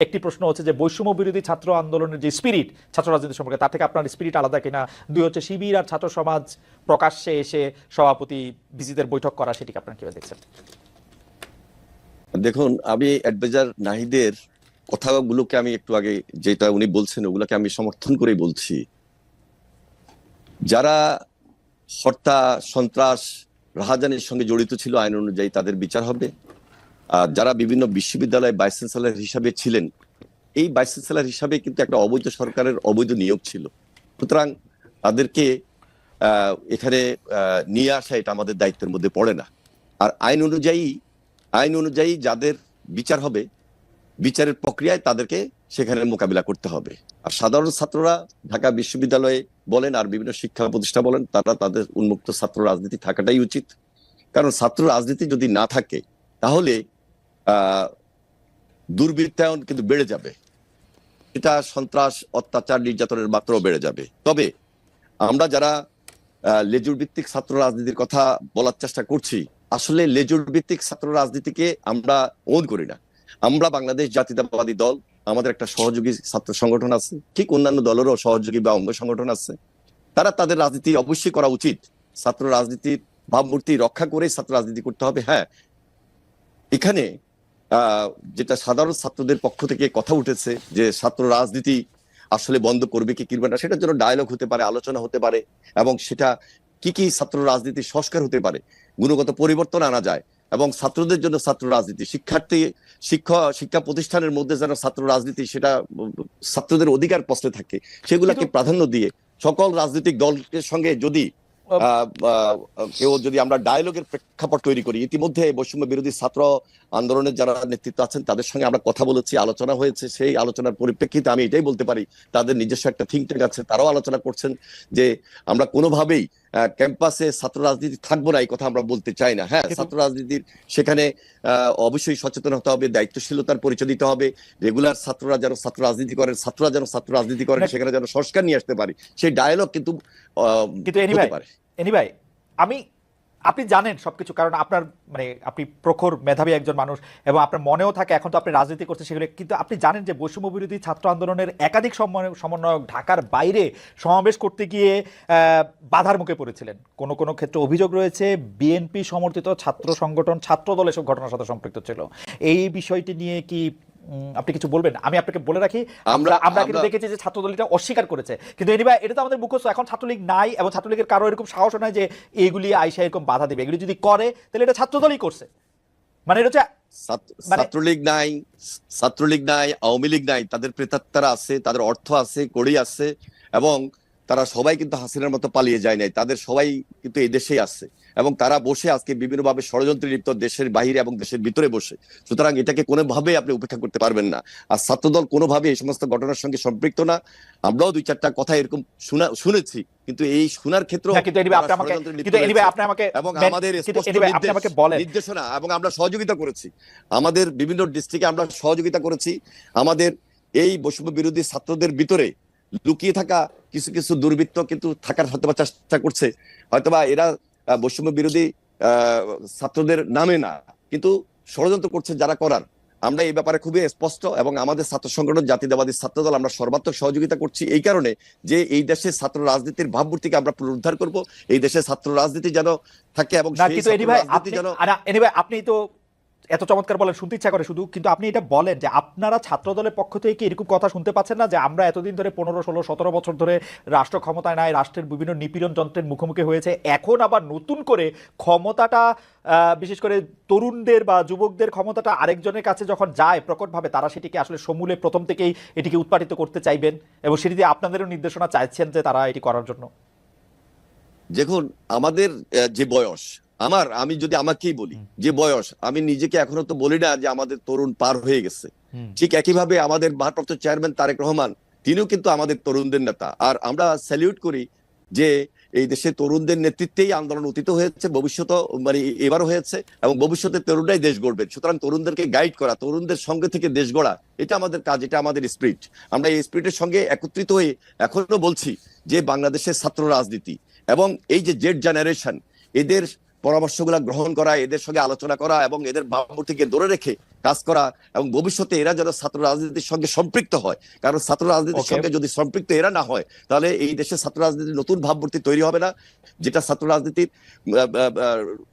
একটি প্রশ্ন হচ্ছে যে বৈষম্য বিরোধী ছাত্র আন্দোলনের যে স্পিরিট ছাত্র রাজনীতি সম্পর্কে, তার থেকে আপনার স্পিরিট আলাদা কিনা? দুই হচ্ছে শিবির আর ছাত্র সমাজ প্রকাশ্যে এসে সভাপতি ভিসিদের বৈঠক করা, সেটিকে আপনারা কিভাবে দেখছেন? দেখুন, আমি অ্যাডভাইজার নাহিদের কথাগুলোকে আমি একটু আগে যেটা উনি বলছেন ওগুলোকে আমি সমর্থন করেই বলছি। যারা হত্যা, সন্ত্রাস, রাহাজানির সঙ্গে জড়িত ছিল আইন অনুযায়ী তাদের বিচার হবে। আর যারা বিভিন্ন বিশ্ববিদ্যালয়ে ভাইস চ্যান্সেলর হিসাবে ছিলেন, এই ভাইস চ্যান্সেলর হিসাবে কিন্তু একটা অবৈধ সরকারের অবৈধ নিয়োগ ছিল, সুতরাং তাদেরকে এখানে নিয়ে আসা এটা আমাদের দায়িত্বের মধ্যে পড়ে না। আর আইন অনুযায়ী যাদের বিচার হবে, বিচারের প্রক্রিয়ায় তাদেরকে সেখানে মোকাবিলা করতে হবে। আর সাধারণ ছাত্ররা ঢাকা বিশ্ববিদ্যালয়ে বলেন আর বিভিন্ন শিক্ষা প্রতিষ্ঠান বলেন, তারা তাদের উন্মুক্ত ছাত্র রাজনীতি থাকাটাই উচিত। কারণ ছাত্র রাজনীতি যদি না থাকে তাহলে দুর্বৃত্তায়ন কিন্তু বেড়ে যাবে, এটা সন্ত্রাস, অত্যাচার, নির্যাতনের মাত্রাও বেড়ে যাবে। তবে আমরা যারা লেজুর ভিত্তিক ছাত্র রাজনীতির কথা বলার চেষ্টা করছি, আসলে লেজুর ভিত্তিক ছাত্র রাজনীতিকে আমরা ওন করি না। আমরা বাংলাদেশ জাতীয়তাবাদী দল, আমাদের একটা সহযোগী ছাত্র সংগঠন আছে, ঠিক অন্যান্য দলেরও সহযোগী বা অঙ্গ সংগঠন আছে। তারা তাদের রাজনীতি অবশ্যই করা উচিত, ছাত্র রাজনীতির ভাবমূর্তি রক্ষা করে ছাত্র রাজনীতি করতে হবে। হ্যাঁ, এখানে যেটা সাধারণ ছাত্রদের পক্ষ থেকে কথা উঠেছে যে ছাত্র রাজনীতি আসলে বন্ধ করবে কি করবে না, সেটার জন্য ডায়ালগ হতে পারে, আলোচনা হতে পারে, এবং সেটা কি কি ছাত্র রাজনীতির সংস্কার হতে পারে, গুণগত পরিবর্তন আনা যায়, এবং ছাত্রদের জন্য ছাত্র রাজনীতি, শিক্ষা প্রতিষ্ঠানের মধ্যে যেন ছাত্র রাজনীতি সেটা ছাত্রদের অধিকার প্রশ্নে থাকে, সেগুলাকে প্রাধান্য দিয়ে সকল রাজনৈতিক দলের সঙ্গে যদি যদি আমরা ডায়ালগের প্রেক্ষাপট তৈরি করি। ইতিমধ্যে বৈষম্য বিরোধী ছাত্র আন্দোলনের যারা নেতৃত্ব আছেন তাদের সঙ্গে আমরা কথা বলেছি, আলোচনা হয়েছে। সেই আলোচনার পরিপ্রেক্ষিতে আমি এটাই বলতে পারি, তাদের নিজস্ব একটা থিঙ্ক ট্যাঙ্ক আছে, তারাও আলোচনা করছেন যে আমরা কোনোভাবেই ক্যাম্পাসে ছাত্র রাজনীতি থাকবো না, এই কথা আমরা বলতে চাই না। হ্যাঁ, ছাত্র রাজনীতির সেখানে অবশ্যই সচেতন হতে হবে, দায়িত্বশীলতার পরিচয় দিতে হবে। রেগুলার ছাত্ররা যেন ছাত্র রাজনীতি করেন, ছাত্ররা যেন ছাত্র রাজনীতি করেন, সেখানে যেন সংস্কার নিয়ে আসতে পারি, সেই ডায়ালগ কিন্তু হতে পারে। এনিভাই, আপনি জানেন সবকিছু, কারণ আপনার আপনি প্রখর মেধাবী একজন মানুষ এবং আপনার মনেও থাকে, এখন তো আপনি রাজনীতি করছেন সেগুলো, কিন্তু আপনি জানেন যে বৈষম্য বিরোধী ছাত্র আন্দোলনের একাধিক সমন্বয়ক ঢাকার বাইরে সমাবেশ করতে গিয়ে বাধার মুখে পড়েছিলেন। কোনো কোনো ক্ষেত্রে অভিযোগ রয়েছে বিএনপি সমর্থিত ছাত্র সংগঠন, ছাত্র দল এসব ঘটনার সাথে সম্পৃক্ত ছিল। এই বিষয়টি নিয়ে কি আপনি কিছু বলবেন? আমি আপনাকে বলে রাখি, আমরা কিন্তু দেখেছি যে ছাত্রদল এটা অস্বীকার করেছে, কিন্তু এটা তো আমাদের মুখস্থ। এখন ছাত্রলীগ নাই এবং ছাত্রলীগের কারো এরকম সাহস নাই যে এইগুলি আইসা এরকম বাধা দেবে। এগুলি যদি করে তাহলে এটা ছাত্রদলই করছে, মানে এটা হচ্ছে ছাত্রলীগ নাই, আওয়ামী লীগ নাই, তাদের প্রেতাত্মারা আছে, তাদের অর্থ আছে, কড়ি আছে, এবং তারা সবাই কিন্তু হাসিনার মতো পালিয়ে যায় নাই, তাদের সবাই কিন্তু এই দেশেই আছে, এবং তারা বসে আজকে বিভিন্নভাবে ষড়যন্ত্রে লিপ্ত, দেশের বাহিরে এবং দেশের ভিতরে বসে। সুতরাং এটাকে কোনোভাবেই আপনি উপেক্ষা করতে পারবেন না। আর ছাত্রদল কোনোভাবে এই সমস্ত ঘটনার সঙ্গে সম্পৃক্ত না। আমরাও দুই চারটা কথা এরকম শুনেছি, কিন্তু এই শোনার ক্ষেত্রে এবং আমাদের নির্দেশনা, এবং আমরা সহযোগিতা করেছি, আমাদের বিভিন্ন ডিস্ট্রিক্টে আমরা সহযোগিতা করেছি। আমাদের এই বৈষম্য বিরোধী ছাত্রদের ভিতরে লুকিয়ে থাকা কিছু কিছু দুর্বৃত্ত কিন্তু থাকার হয়তো চেষ্টা করছে, হয়তোবা এরা বৈষম্য বিরোধী ছাত্রদের নামে না, কিন্তু ষড়যন্ত্র করছে যারা করার। আমরা এই ব্যাপারে খুবই স্পষ্ট, এবং আমাদের ছাত্র সংগঠন জাতীয়তাবাদী ছাত্রদল আমরা সর্বাত্মক সহযোগিতা করছি এই কারণে যে এই দেশে ছাত্র রাজনীতির ভাবমূর্তিকে আমরা পুনরুদ্ধার করব, এই দেশে ছাত্র রাজনীতি যেন থাকে। এবং আপনি তো এত চমৎকার বলেন, শুনতে ইচ্ছা করে শুধু, কিন্তু আপনি এটা বলেন যে আপনারা ছাত্র দলের পক্ষ থেকে এরকম কথা শুনতে পাচ্ছেন না যে আমরা এতদিন ধরে 15, 16, 17 বছর ধরে রাষ্ট্র ক্ষমতায় নাই, রাষ্ট্রের বিভিন্ন নিপীড়ন যন্ত্রের মুখোমুখি হয়েছে, এখন আবার নতুন করে ক্ষমতাটা, বিশেষ করে তরুণদের বা যুবকদের ক্ষমতাটা আরেকজনের কাছে যখন যায় প্রকটভাবে, তারা সেটিকে আসলে সমূলে প্রথম থেকেই এটিকে উৎপাদিত করতে চাইবেন, এবং সেটিতে আপনাদেরও নির্দেশনা চাইছেন যে তারা এটি করার জন্য। দেখুন, আমাদের যে বয়স, আমি যদি আমাকেই বলি, যে বয়স, আমি নিজেকে এখনো তো বলি না যে আমাদের তরুণ পার হয়ে গেছে। ঠিক একইভাবে আমাদের ভারপ্রাপ্ত চেয়ারম্যান তারেক রহমান, তিনিও কিন্তু আমাদের তরুণদের নেতা। আর আমরা স্যালিউট করি যে এই দেশে তরুণদের নেতৃত্বেই আন্দোলন অতীত হয়েছে, ভবিষ্যৎ এবারও হয়েছে, এবং ভবিষ্যতে তরুণরাই দেশ গড়বে। সুতরাং তরুণদেরকে গাইড করা, তরুণদের সঙ্গে থেকে দেশ গড়া, এটা আমাদের কাজ, এটা আমাদের স্পিরিট। আমরা এই স্পিরিটের সঙ্গে একত্রিত হয়ে এখনো বলছি যে বাংলাদেশের ছাত্র রাজনীতি এবং এই যে জেড জেনারেশন, এদের পরামর্শগুলা গ্রহণ করা, এদের সঙ্গে আলোচনা করা, এবং এদের ভাবমূর্তিকে ধরে রেখে কাজ করা এবং ভবিষ্যতে এরা যেন ছাত্র রাজনীতির সঙ্গে সম্পৃক্ত হয়, কারণ ছাত্র রাজনীতির Okay. সঙ্গে যদি সম্পৃক্ত এরা না হয় তাহলে এই দেশে ছাত্র রাজনীতির নতুন ভাবমূর্তি তৈরি হবে না, যেটা ছাত্র রাজনীতির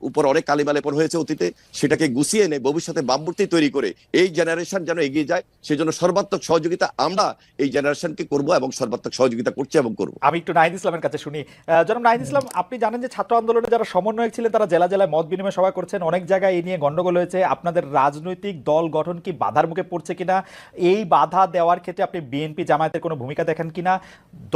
উপর অনেক কালিমালেপন হয়েছে অতীতে, সেটাকে গুছিয়ে এনে ভবিষ্যতে ভাবমূর্তি তৈরি করে এই জেনারেশন যেন এগিয়ে যায়, সেজন্য সর্বাত্মক সহযোগিতা আমরা এই জেনারেশনকে করব এবং সর্বাত্মক সহযোগিতা করছি এবং করব। আমি একটু নাহিদ ইসলামের কাছে শুনি। জনাব নাহিদ ইসলাম, আপনি জানেন যে ছাত্র আন্দোলনে যারা সমন্বয়ক ছিলেন তারা জেলা জেলায় মত বিনিময় সভা করছেন, অনেক জায়গায় এই নিয়ে গন্ডগোল হয়েছে। আপনাদের রাজনৈতিক দল গঠন কি বাধার মুখে পড়ছে কিনা, এই বাধা দেওয়ার ক্ষেত্রে আপনি বিএনপি জামায়াতের কোনো ভূমিকা দেখেন কিনা?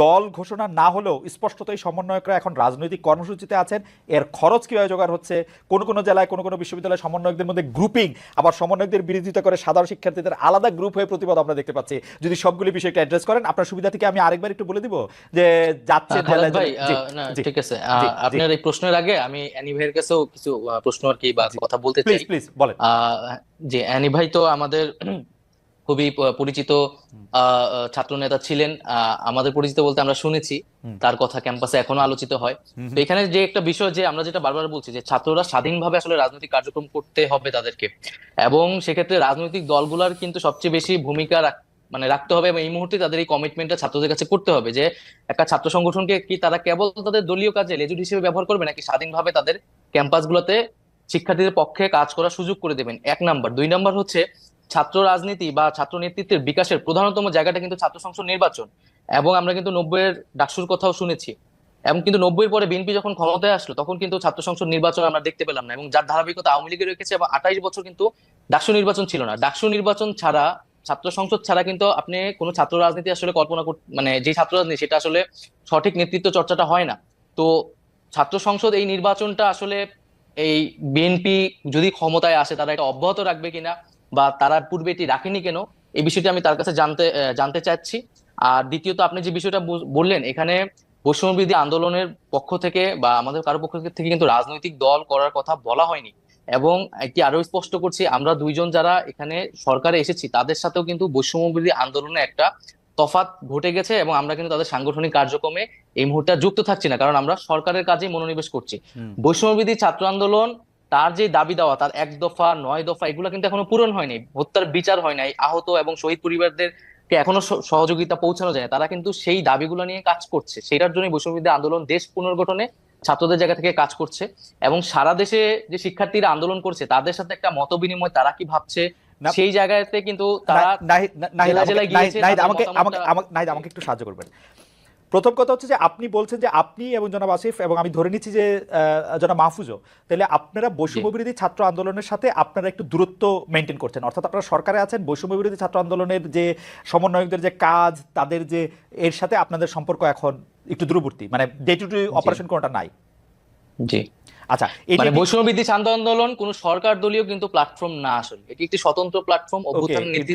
দল ঘোষণা না হলেও স্পষ্টতই সমন্বয়করা এখন রাজনৈতিক কর্মসূচিতে আছেন, এর খরচ কিভাবে জোগাড় হচ্ছে? কোন কোন জেলায় কোন কোন বিশ্ববিদ্যালয়ের সমন্বয়কদের মধ্যে গ্রুপিং, আবার সমন্বয়কদের বিরোধিতা করে সাধারণ শিক্ষার্থীদের আলাদা গ্রুপ হয়ে প্রতিবাদ আমরা দেখতে পাচ্ছি। যদি সবগুলি বিষয়টা অ্যাড্রেস করেন আপনার সুবিধা থেকে আমি আরেকবার একটু বলে দিব যে যাচ্ছে খালেদ ভাই, জি, না জি, ঠিক আছে, জি, আপনার এই প্রশ্নের আগে আমি অ্যানি ভাইয়ের কাছেও কিছু প্রশ্ন আর কি বা কথা বলতে চাই। প্লিজ প্লিজ বলেন। যে অ্যানি ভাই তো আমাদের খুবই পরিচিত ছাত্র নেতা ছিলেন, আমাদের পরিচিত বলতে আমরা শুনেছি তার কথা ক্যাম্পাসে এখনো আলোচিত হয়। তো এখানে যে একটা বিষয় যে আমরা যেটা বারবার বলছি যে ছাত্ররা স্বাধীনভাবে আসলে রাজনৈতিক কার্যক্রম করতে হবে তাদেরকে, এবং সেক্ষেত্রে রাজনৈতিক দলগুলোর কিন্তু সবচেয়ে বেশি ভূমিকা রাখতে হবে, এবং এই মুহূর্তে তাদের এই কমিটমেন্টটা ছাত্রদের কাছে করতে হবে যে একটা ছাত্র সংগঠনকে কি তারা কেবল তাদের দলীয় কাজে লেজুর হিসেবে ব্যবহার করবে, নাকি স্বাধীনভাবে তাদের ক্যাম্পাসগুলোতে শিক্ষার্থীদের পক্ষে কাজ করার সুযোগ করে দেবেন, 1 নাম্বার। 2 নাম্বার হচ্ছে ছাত্র রাজনীতি বা ছাত্র নেতৃত্বের বিকাশের প্রধানতম জায়গাটা কিন্তু ছাত্র সংসদ নির্বাচন, এবং আমরা কিন্তু 90-এর ডাকসুর কথাও শুনেছি, এবং কিন্তু 90-এর পরে বিএনপি যখন ক্ষমতায় আসলো তখন কিন্তু ছাত্র সংসদ নির্বাচন আমরা দেখতে পেলাম না, এবং যার ধারাবাহিকতা আওয়ামী লীগের রেখেছে, এবং 28 বছর কিন্তু ডাকসু নির্বাচন ছিল না। ডাকসু নির্বাচন ছাড়া, ছাত্র সংসদ ছাড়া কিন্তু আপনি কোনো ছাত্র রাজনীতি আসলে কল্পনা যে ছাত্র রাজনীতি সেটা আসলে সঠিক নেতৃত্ব চর্চাটা হয় না। তো ছাত্র সংসদ এই নির্বাচনটা আসলে এই বিএনপি যদি ক্ষমতায় আসে তারা এটা অব্যাহত রাখবে কিনা, বা তারা পূর্বে এটি রাখেনি কেন, এই বিষয়টি আমি তার কাছে জানতে চাচ্ছি। আর দ্বিতীয়ত আপনি যে বিষয়টা বললেন, এখানে বৈষম্য বিরোধী আন্দোলনের পক্ষ থেকে বা আমাদের কারো পক্ষ থেকে কিন্তু রাজনৈতিক দল করার কথা বলা হয়নি, এবং এটি আরো স্পষ্ট করছি, আমরা দুইজন যারা এখানে সরকারে এসেছি তাদের সাথেও কিন্তু বৈষম্য বিরোধী আন্দোলনে একটা তফাৎ ঘটে গেছে, এবং আমরা কিন্তু তাদের সাংগঠনিক কার্যক্রমে এই মুহূর্তে যুক্ত থাকছি না, কারণ আমরা সরকারের কাজেই মনোনিবেশ করছি। বৈষম্য বিরোধী ছাত্র আন্দোলন তার যে দাবি দেওয়া, তার 1 দফা 9 দফা, এগুলো কিন্তু এখনো পূরণ হয়নি, হত্যার বিচার হয় নাই, আহত এবং শহীদ পরিবারদেরকে এখনো সহযোগিতা পৌঁছানো যায় না, তারা কিন্তু সেই দাবিগুলো নিয়ে কাজ করছে। সেটার জন্য বৈষম্য বিরোধী আন্দোলন দেশ পুনর্গঠনে ছাত্রদের জায়গা থেকে কাজ করছে, এবং সারা দেশে যে শিক্ষার্থীরা আন্দোলন করছে তাদের সাথে একটা মত বিনিময়, তারা কি ভাবছে সেই জায়গাতে কিন্তু তারা আমাকে একটু সাহায্য করবেন। প্রথম কথা হচ্ছে যে আপনি বলছেন যে আপনি এবং জনাব আসিফ এবং আমি ধরে নিচ্ছি যে জনাব মাহফুজও, তাহলে আপনারা বৈষম্য বিরোধী ছাত্র আন্দোলনের সাথে আপনারা একটু দূরত্ব মেনটেন করছেন, অর্থাৎ আপনারা সরকারে আছেন, বৈষম্য বিরোধী ছাত্র আন্দোলনের যে সমন্বয়কদের যে কাজ তাদের যে এর সাথে আপনাদের সম্পর্ক এখন একটু দূরবর্তী, মানে ডে টু ডে অপারেশন কোনটা নাই। জি, আচ্ছা, বৈষম্য বিরোধী ছাত্র আন্দোলন কোন সরকার দলীয় কিন্তু প্ল্যাটফর্ম না, আসলে এটি একটি স্বতন্ত্র প্ল্যাটফর্ম, অভ্যুত্থান নেতৃত্ব